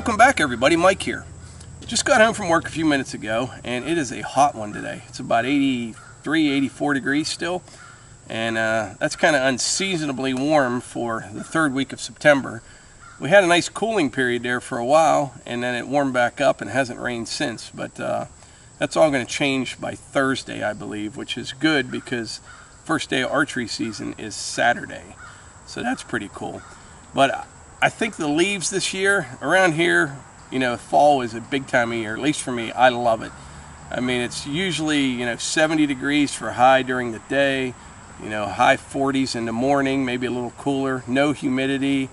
Welcome back, everybody. Mike here. Just got home from work a few minutes ago, and it is a hot one today. It's about 83, 84 degrees still, and that's kind of unseasonably warm for the third week of September. We had a nice cooling period there for a while, and then it warmed back up and hasn't rained since, but that's all going to change by Thursday, I believe, which is good because first day of archery season is Saturday, so that's pretty cool. But I think the leaves this year, around here, you know, fall is a big time of year, at least for me. I love it. I mean, it's usually, you know, 70 degrees for high during the day, you know, high 40s in the morning, maybe a little cooler, no humidity,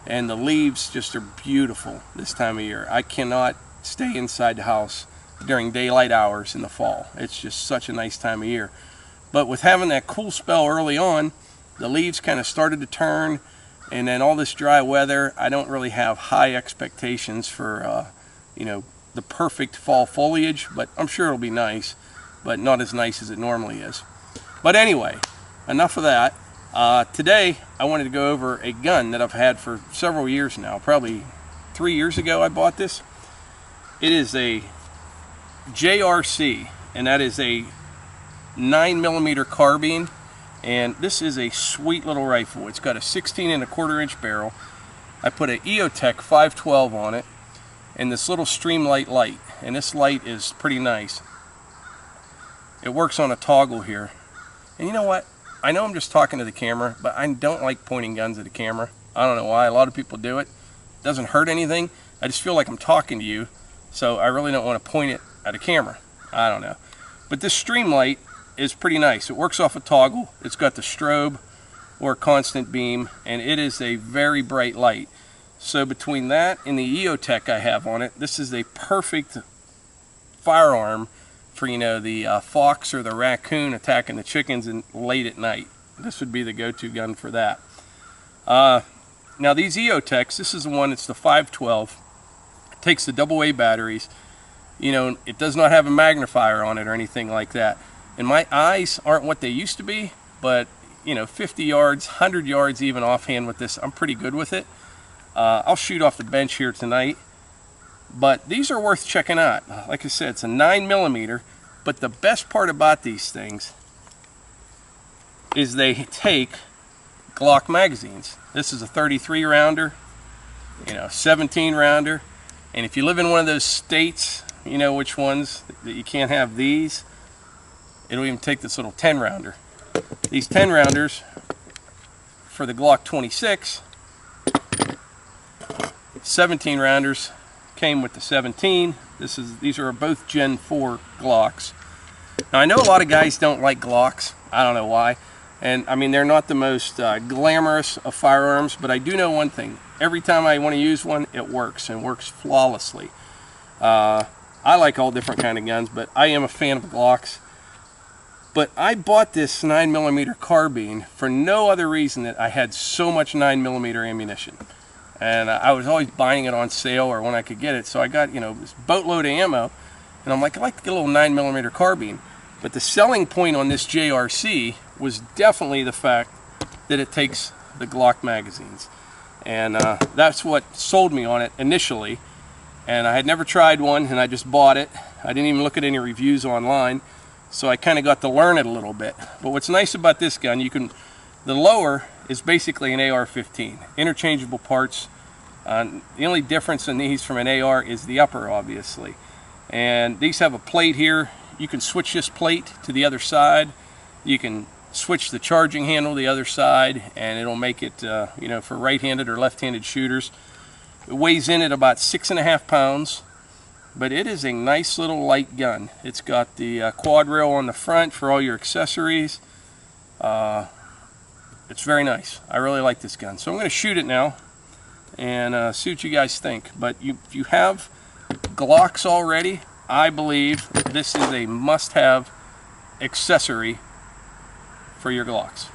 and the leaves just are beautiful this time of year. I cannot stay inside the house during daylight hours in the fall. It's just such a nice time of year. But with having that cool spell early on, the leaves kind of started to turn. And then all this dry weather, I don't really have high expectations for, you know, the perfect fall foliage, but I'm sure it'll be nice, but not as nice as it normally is. But anyway, enough of that. Today, I wanted to go over a gun that I've had for several years now. Probably 3 years ago I bought this. It is a JRC, and that is a 9mm carbine. And this is a sweet little rifle. It's got a 16 1/4 inch barrel. I put an Eotech 512 on it and this little Streamlight light. And this light is pretty nice. It works on a toggle here. And you know what? I know I'm just talking to the camera, but I don't like pointing guns at the camera. I don't know why. A lot of people do it. It doesn't hurt anything. I just feel like I'm talking to you. So I really don't want to point it at a camera. I don't know. But this Streamlight is pretty nice. It works off a toggle. It's got the strobe or constant beam, and it is a very bright light. So between that and the Eotech I have on it, this is a perfect firearm for, you know, the fox or the raccoon attacking the chickens late at night. This would be the go-to gun for that. Now these Eotechs, this is the one, it's the 512. It takes the AA batteries. You know, it does not have a magnifier on it or anything like that. And my eyes aren't what they used to be, but, you know, 50 yards, 100 yards even offhand with this, I'm pretty good with it. I'll shoot off the bench here tonight, but these are worth checking out. Like I said, it's a 9mm, but the best part about these things is they take Glock Magazines. This is a 33 rounder, you know, 17 rounder, and if you live in one of those states, you know which ones that you can't have these. It'll even take this little 10 rounder. These 10 rounders for the Glock 26, 17 rounders came with the 17. These are both Gen 4 Glocks. Now I know a lot of guys don't like Glocks. I don't know why. And I mean, they're not the most glamorous of firearms, but I do know one thing. Every time I want to use one, it works, and works flawlessly. I like all different kind of guns, but I am a fan of Glocks. But I bought this 9mm carbine for no other reason that I had so much 9mm ammunition. And I was always buying it on sale or when I could get it. So I got, you know, this boatload of ammo. And I'm like, I'd like to get a little 9mm carbine. But the selling point on this JRC was definitely the fact that it takes the Glock magazines. And that's what sold me on it initially. And I had never tried one, and I just bought it. I didn't even look at any reviews online. So I kind of got to learn it a little bit. But what's nice about this gun, the lower is basically an AR-15. Interchangeable parts. The only difference in these from an AR is the upper, obviously. And these have a plate here. You can switch this plate to the other side. You can switch the charging handle to the other side, and it'll make it, you know, for right-handed or left-handed shooters. It weighs in at about 6.5 pounds. But it is a nice little light gun. It's got the quad rail on the front for all your accessories. It's very nice. I really like this gun. So I'm going to shoot it now and see what you guys think. But if you have Glocks already, I believe this is a must-have accessory for your Glocks.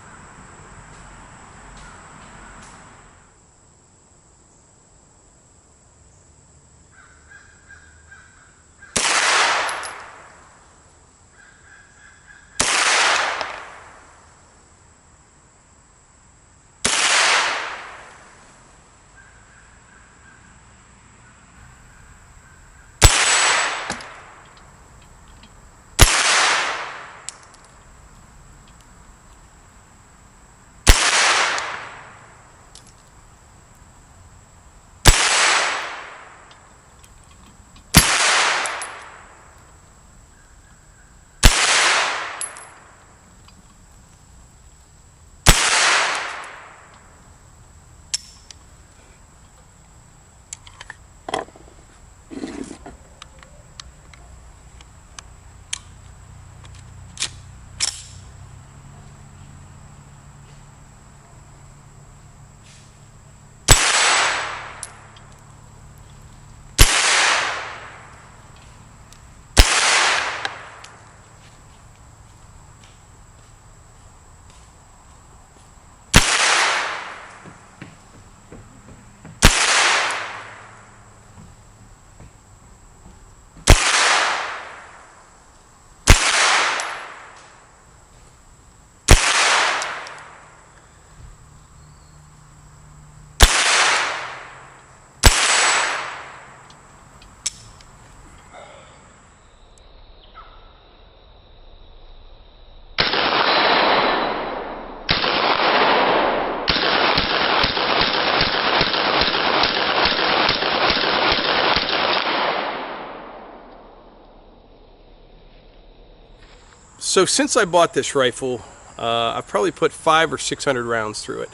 So since I bought this rifle, I've probably put 500 or 600 rounds through it.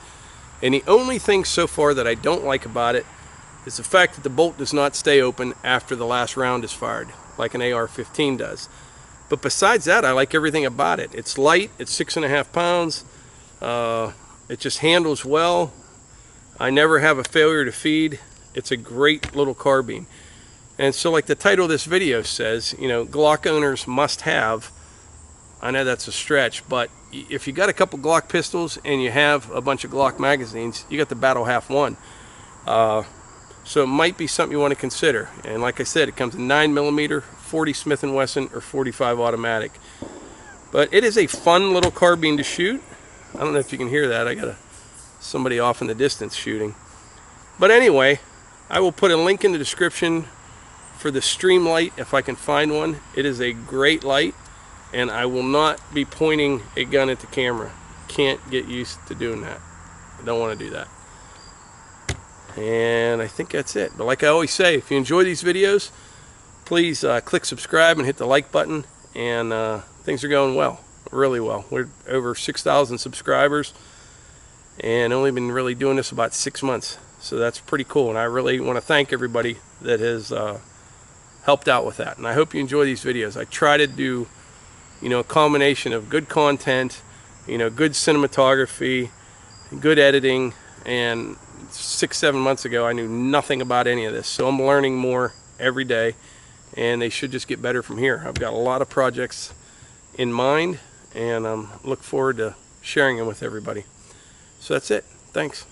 And the only thing so far that I don't like about it is the fact that the bolt does not stay open after the last round is fired, like an AR-15 does. But besides that, I like everything about it. It's light, it's 6.5 pounds, it just handles well. I never have a failure to feed. It's a great little carbine. And so like the title of this video says, you know, Glock owners must have. I know that's a stretch, but if you got a couple Glock pistols and you have a bunch of Glock magazines, you got the battle half won. So it might be something you want to consider. And like I said, it comes in 9mm, 40 Smith & Wesson, or 45 automatic. But it is a fun little carbine to shoot. I don't know if you can hear that. I got somebody off in the distance shooting. But anyway, I will put a link in the description for the Streamlight if I can find one. It is a great light, and I will not be pointing a gun at the camera. Can't get used to doing that. I don't want to do that. And I think that's it. But like I always say, if you enjoy these videos, please click subscribe and hit the like button. And things are going well, really well. We're over 6,000 subscribers and only been really doing this about 6 months. So that's pretty cool. And I really want to thank everybody that has helped out with that. And I hope you enjoy these videos. I try to do, you know, a combination of good content, you know, good cinematography, good editing. And 6-7 months ago, I knew nothing about any of this, so I'm learning more every day, and they should just get better from here. I've got a lot of projects in mind, and look forward to sharing them with everybody. So that's it. Thanks.